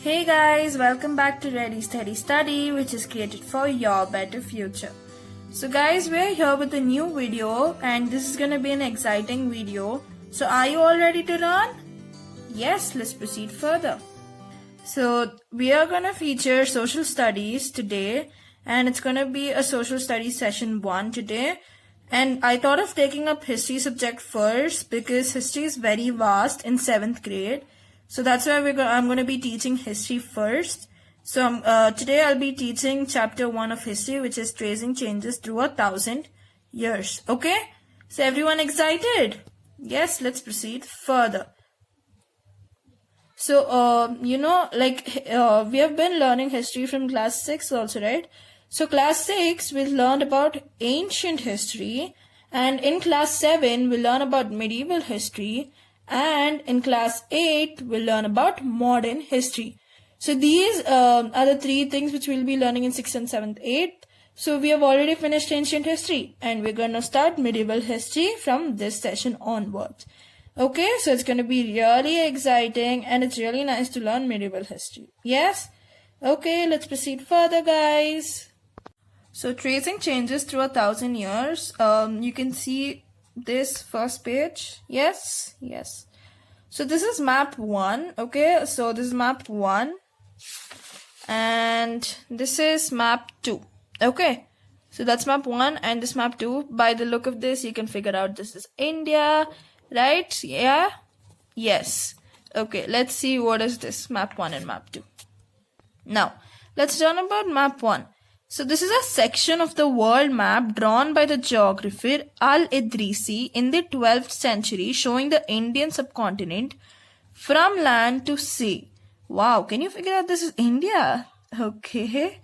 Hey guys, welcome back to Ready Steady Study, which is created for your better future. So guys, we're here with a new video and this is gonna be an exciting video. So are you all ready to learn? Yes, let's proceed further. So we are gonna feature social studies today and it's gonna be a social studies session 1 today. And I thought of taking up history subject first because history is very vast in 7th grade. So that's why I'm going to be teaching history first. So today I'll be teaching chapter 1 of history, which is tracing changes through 1,000 years. Okay? So everyone excited? Yes, let's proceed further. So, we have been learning history from class 6 also, right? So class 6, we learned about ancient history. And in class 7, we learn about medieval history. And in class 8, we'll learn about modern history. So these are the 3 things which we'll be learning in 6th and 7th, 8th. So we have already finished ancient history and we're going to start medieval history from this session onwards. Okay, so it's going to be really exciting and it's really nice to learn medieval history. Yes? Okay, let's proceed further, guys. So tracing changes through 1,000 years. You can see this first page. Yes. So this is map 1. Okay, so this is map 1 and this is map 2. Okay, so that's map 1 and this map 2. By the look of this, you can figure out this is India, right? Yeah. Yes. Okay, let's see what is this map 1 and map 2. Now let's learn about map 1. So this is a section of the world map drawn by the geographer Al-Idrisi in the 12th century showing the Indian subcontinent from land to sea. Wow, can you figure out this is India? Okay.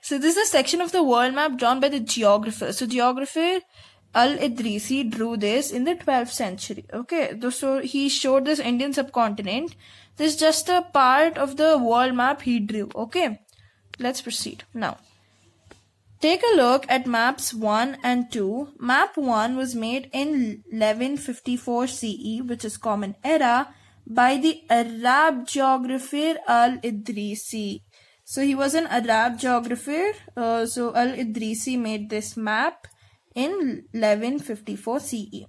So this is a section of the world map drawn by the geographer. So geographer Al-Idrisi drew this in the 12th century. Okay, so he showed this Indian subcontinent. This is just a part of the world map he drew. Okay, let's proceed now. Take a look at maps 1 and 2. Map 1 was made in 1154 CE, which is Common Era, by the Arab geographer Al-Idrisi. So he was an Arab geographer. So Al-Idrisi made this map in 1154 CE.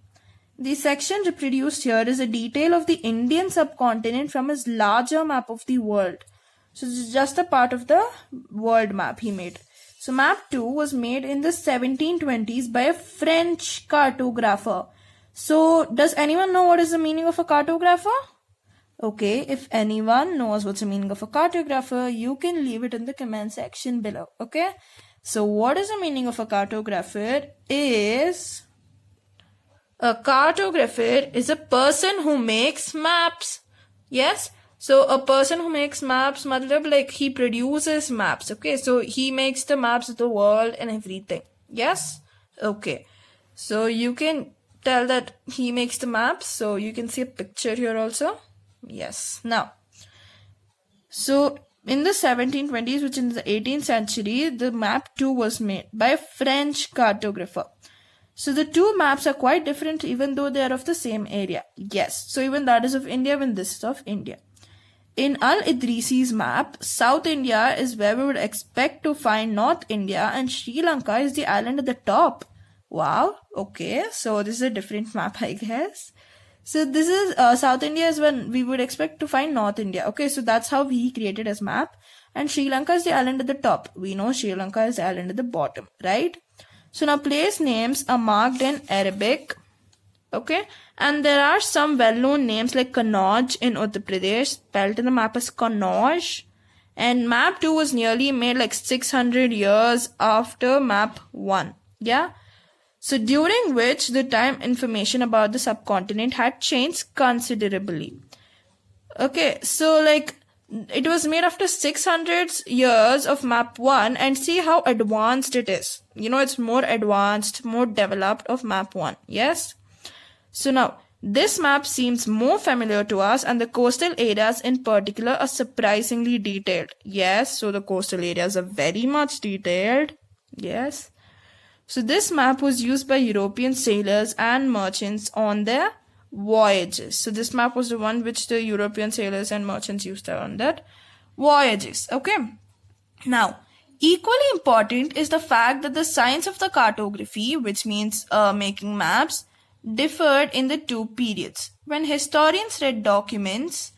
The section reproduced here is a detail of the Indian subcontinent from his larger map of the world. So this is just a part of the world map he made. So map 2 was made in the 1720s by a French cartographer. So does anyone know what is the meaning of a cartographer? Okay, if anyone knows what's the meaning of a cartographer, you can leave it in the comment section below. Okay, so what is the meaning of a cartographer is a cartographer is a person who makes maps. Yes. So a person who makes maps, matlab like he produces maps. Okay, so he makes the maps of the world and everything. Yes? Okay. So you can tell that he makes the maps. So you can see a picture here also. Yes. Now, so in the 1720s, which in the 18th century, the map 2 was made by a French cartographer. So the 2 maps are quite different even though they are of the same area. Yes. So even that is of India when this is of India. In Al-Idrisi's map, South India is where we would expect to find North India and Sri Lanka is the island at the top. Wow, okay, so this is a different map, I guess. So this is South India is when we would expect to find North India. Okay, so that's how he created his map. And Sri Lanka is the island at the top. We know Sri Lanka is the island at the bottom, right? So now place names are marked in Arabic. Okay, and there are some well-known names like Kannauj in Uttar Pradesh, spelled in the map as Kannauj. And map 2 was nearly made like 600 years after map 1. Yeah. So during which the time information about the subcontinent had changed considerably. Okay, so like it was made after 600 years of map 1 and see how advanced it is. You know, it's more advanced, more developed of map 1. Yes. So now, this map seems more familiar to us and the coastal areas in particular are surprisingly detailed. Yes, so the coastal areas are very much detailed. Yes. So this map was used by European sailors and merchants on their voyages. So this map was the one which the European sailors and merchants used on that voyages. Okay. Now, equally important is the fact that the science of the cartography, which means making maps, differed in the two periods. When historians read documents,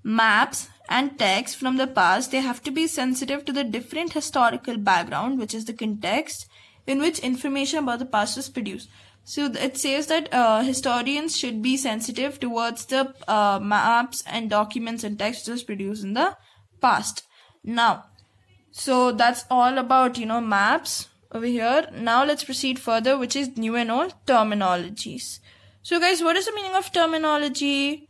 maps, and texts from the past, they have to be sensitive to the different historical background, which is the context in which information about the past was produced. So it says that historians should be sensitive towards the maps and documents and texts was produced in the past. Now, so that's all about, maps over here. Now let's proceed further, which is new and old terminologies. So guys, what is the meaning of terminology?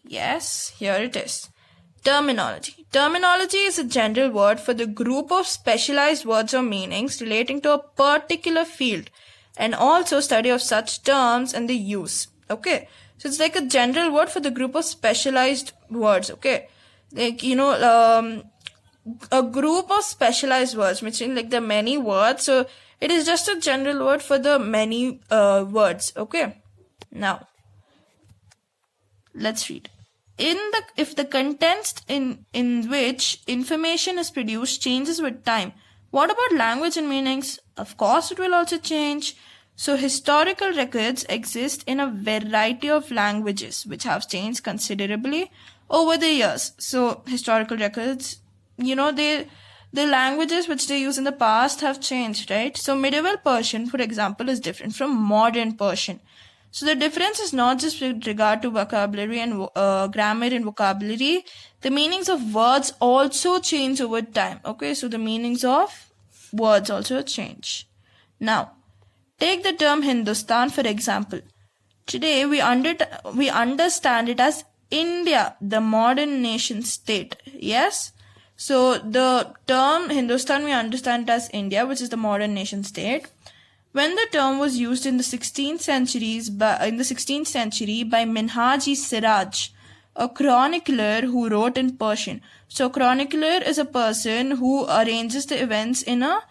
Yes, here it is. Terminology. Terminology is a general word for the group of specialized words or meanings relating to a particular field and also study of such terms and the use. Okay. So it's like a general word for the group of specialized words. Okay. Like, a group of specialized words, which means like the many words. So it is just a general word for the many words. Okay. Now, let's read. If the context in which information is produced changes with time, what about language and meanings? Of course, it will also change. So historical records exist in a variety of languages which have changed considerably over the years. So historical records, the languages which they use in the past have changed, right? So medieval Persian, for example, is different from modern Persian. So the difference is not just with regard to vocabulary and grammar and vocabulary. The meanings of words also change over time. Okay, so the meanings of words also change. Now, take the term Hindustan for example. Today we understand it as India, the modern nation state. Yes. So the term Hindustan we understand it as India, which is the modern nation state. When the term was used in the 16th century by Minhaj-i-Siraj, a chronicler who wrote in Persian. So chronicler is a person who arranges the events in a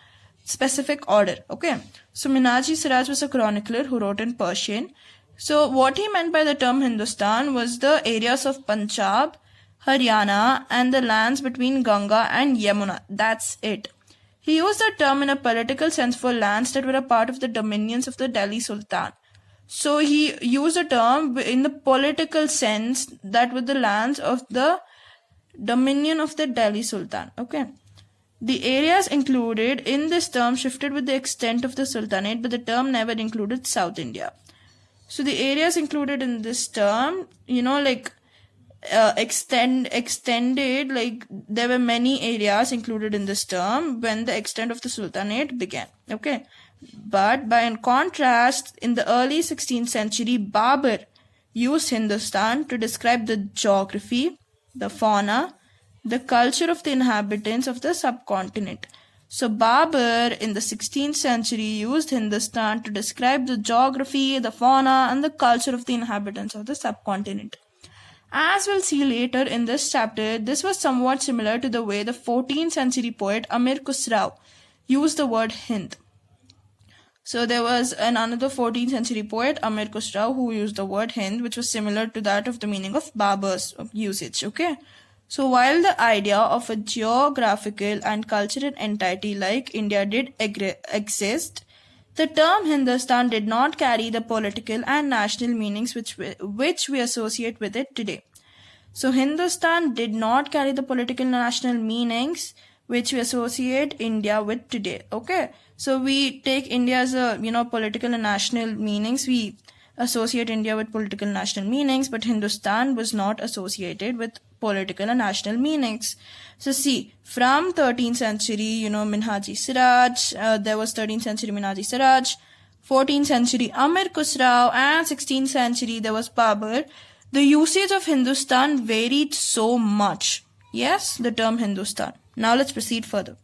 specific order. Okay. So Minhaj-i-Siraj was a chronicler who wrote in Persian. So what he meant by the term Hindustan was the areas of Punjab, Haryana, and the lands between Ganga and Yamuna. That's it. He used the term in a political sense for lands that were a part of the dominions of the Delhi Sultan. So he used the term in the political sense that were the lands of the dominion of the Delhi Sultan. Okay. The areas included in this term shifted with the extent of the Sultanate, but the term never included South India. So the areas included in this term, extended, like there were many areas included in this term when the extent of the Sultanate began. Okay. But by contrast, in the early 16th century, Babur used Hindustan to describe the geography, the fauna, the culture of the inhabitants of the subcontinent. So Babur in the 16th century used Hindustan to describe the geography, the fauna, and the culture of the inhabitants of the subcontinent. As we'll see later in this chapter, this was somewhat similar to the way the 14th century poet Amir Khusrau used the word Hind. So there was another 14th century poet, Amir Khusrau, who used the word Hind, which was similar to that of the meaning of Babur's usage. Okay. So while the idea of a geographical and cultural entity like India did exist, the term Hindustan did not carry the political and national meanings which we associate with it today. So Hindustan did not carry the political and national meanings which we associate India with today. Okay. So we take India as a, political and national meanings. We associate India with political and national meanings, but Hindustan was not associated with political and national meanings. So see, from 13th century, Minhaj-i-Siraj, there was 13th century Minhaj-i-Siraj, 14th century Amir Khusrau, and 16th century there was Babur. The usage of Hindustan varied so much. Yes, the term Hindustan. Now let's proceed further.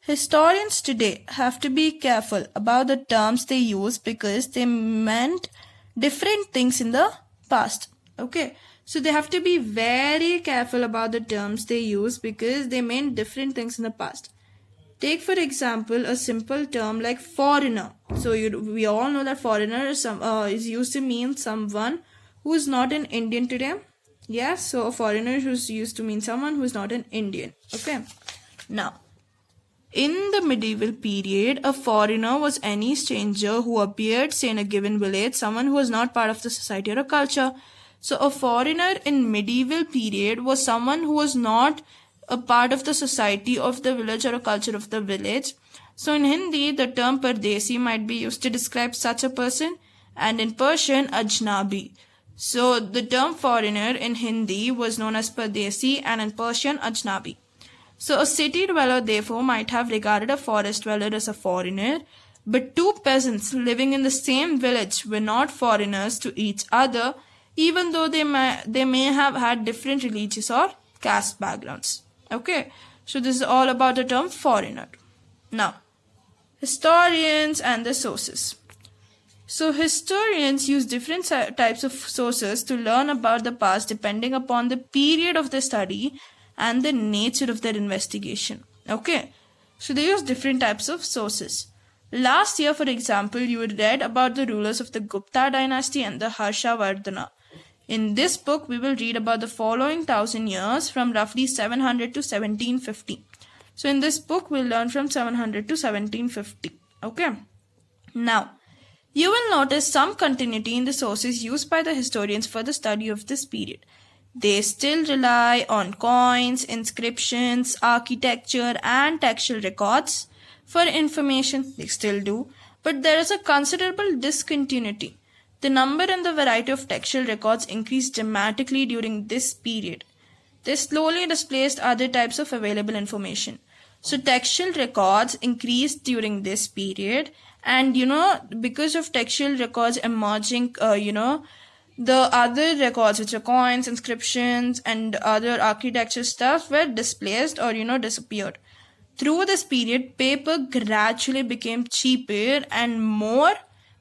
Historians today have to be careful about the terms they use because they meant different things in the past. Okay. So they have to be very careful about the terms they use because they meant different things in the past. Take for example a simple term like foreigner. So we all know that foreigner is used to mean someone who is not an Indian today. Yes, so a foreigner who's used to mean someone who's not an Indian. Okay. Now, in the medieval period, a foreigner was any stranger who appeared, say, in a given village, someone who was not part of the society or a culture. So a foreigner in medieval period was someone who was not a part of the society of the village or a culture of the village. So in Hindi, the term Pardesi might be used to describe such a person, and in Persian, Ajnabi. So the term foreigner in Hindi was known as Pardesi and in Persian, Ajnabi. So a city dweller therefore might have regarded a forest dweller as a foreigner, but two peasants living in the same village were not foreigners to each other, even though they may have had different religious or caste backgrounds. Okay, so this is all about the term foreigner. Now, historians and the sources. So historians use different types of sources to learn about the past depending upon the period of the study and the nature of their investigation. Okay, so they use different types of sources. Last year, for example, you read about the rulers of the Gupta dynasty and the Harshavardhana. In this book, we will read about the following 1000 years from roughly 700 to 1750. So in this book, we'll learn from 700 to 1750. Okay. Now, you will notice some continuity in the sources used by the historians for the study of this period. They still rely on coins, inscriptions, architecture, and textual records for information. They still do. But there is a considerable discontinuity. The number and the variety of textual records increased dramatically during this period. They slowly displaced other types of available information. So textual records increased during this period, and because of textual records emerging, the other records, which are coins, inscriptions, and other architecture stuff, were displaced or disappeared. Through this period, paper gradually became cheaper and more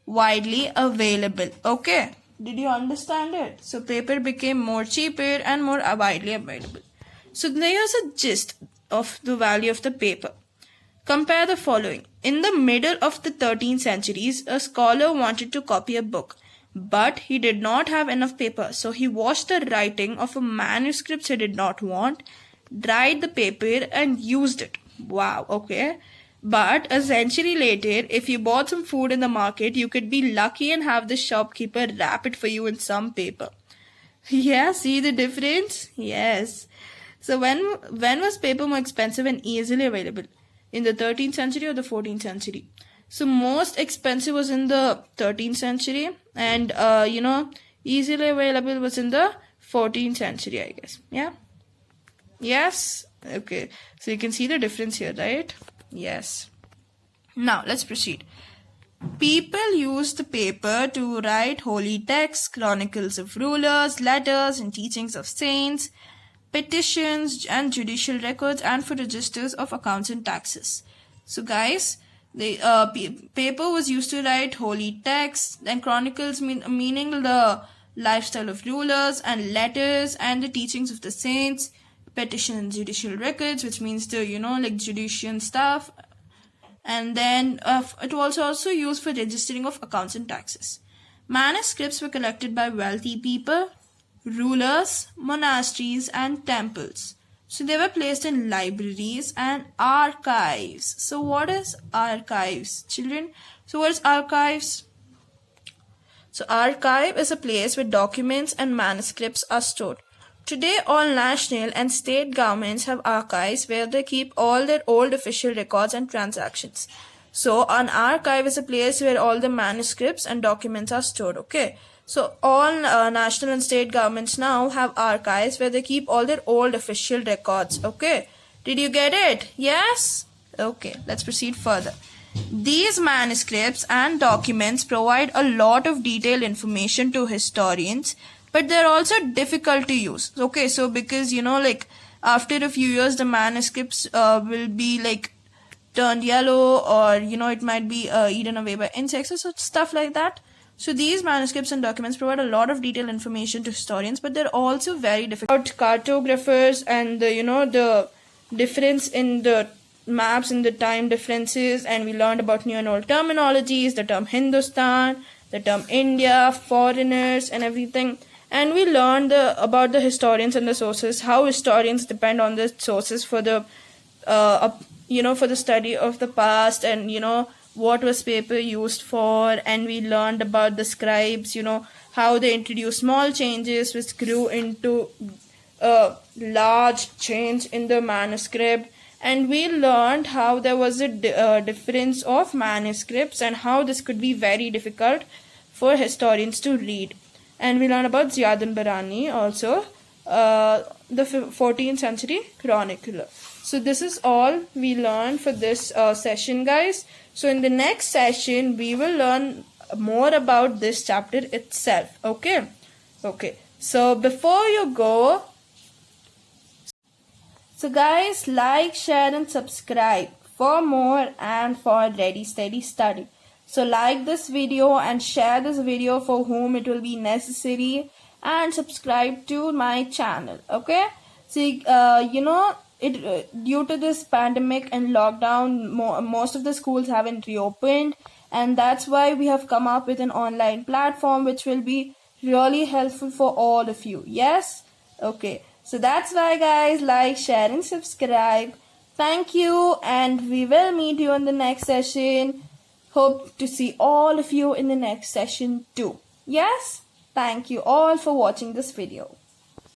widely available. Okay, did you understand it? So paper became more cheaper and more widely available. So there's a gist of the value of the paper. Compare the following. In the middle of the 13th centuries, a scholar wanted to copy a book, but he did not have enough paper, so he washed the writing of a manuscript he did not want, dried the paper, and used it. Wow, okay. But a century later, if you bought some food in the market, you could be lucky and have the shopkeeper wrap it for you in some paper. Yeah, see the difference? Yes. So when was paper more expensive and easily available? In the 13th century or the 14th century? So most expensive was in the 13th century, and easily available was in the 14th century, I guess. Yeah? Yes? Okay. So you can see the difference here, right? Yes. Now, let's proceed. People used the paper to write holy texts, chronicles of rulers, letters, and teachings of saints, petitions, and judicial records, and for registers of accounts and taxes. So, guys, the paper was used to write holy texts, and chronicles meaning the lifestyle of rulers, and letters and the teachings of the saints, petition and judicial records, which means the judicial stuff, and then it was also used for registering of accounts and taxes. Manuscripts were collected by wealthy people, rulers, monasteries, and temples. So they were placed in libraries and archives. So what is archives, children? So what is archives? So archive is a place where documents and manuscripts are stored. Today, all national and state governments have archives where they keep all their old official records and transactions. So an archive is a place where all the manuscripts and documents are stored. Okay. So all national and state governments now have archives where they keep all their old official records. Okay. Did you get it? Yes? Okay. Let's proceed further. These manuscripts and documents provide a lot of detailed information to historians, but they're also difficult to use. Okay. So because, after a few years, the manuscripts will be turned yellow, or, it might be eaten away by insects or stuff like that. So these manuscripts and documents provide a lot of detailed information to historians, but they're also very difficult. Cartographers and the difference in the maps and the time differences, and we learned about new and old terminologies, the term Hindustan, the term India, foreigners, and everything. and we learned about the historians and the sources, how historians depend on the sources for the for the study of the past, and what was paper used for. And we learned about the scribes, how they introduced small changes which grew into a large change in the manuscript. And we learned how there was a difference of manuscripts and how this could be very difficult for historians to read. And we learned about Ziauddin Barani also, the 14th century chronicler. So this is all we learned for this session, guys. So in the next session, we will learn more about this chapter itself. Okay. So before you go, so guys, like, share and subscribe for more and for Ready Steady Study. So like this video and share this video for whom it will be necessary, and subscribe to my channel. Okay. See, due to this pandemic and lockdown, most of the schools haven't reopened, and that's why we have come up with an online platform which will be really helpful for all of you. Yes? Okay. So that's why, guys, like, share and subscribe. Thank you, and we will meet you in the next session. Hope to see all of you in the next session too. Yes? Thank you all for watching this video.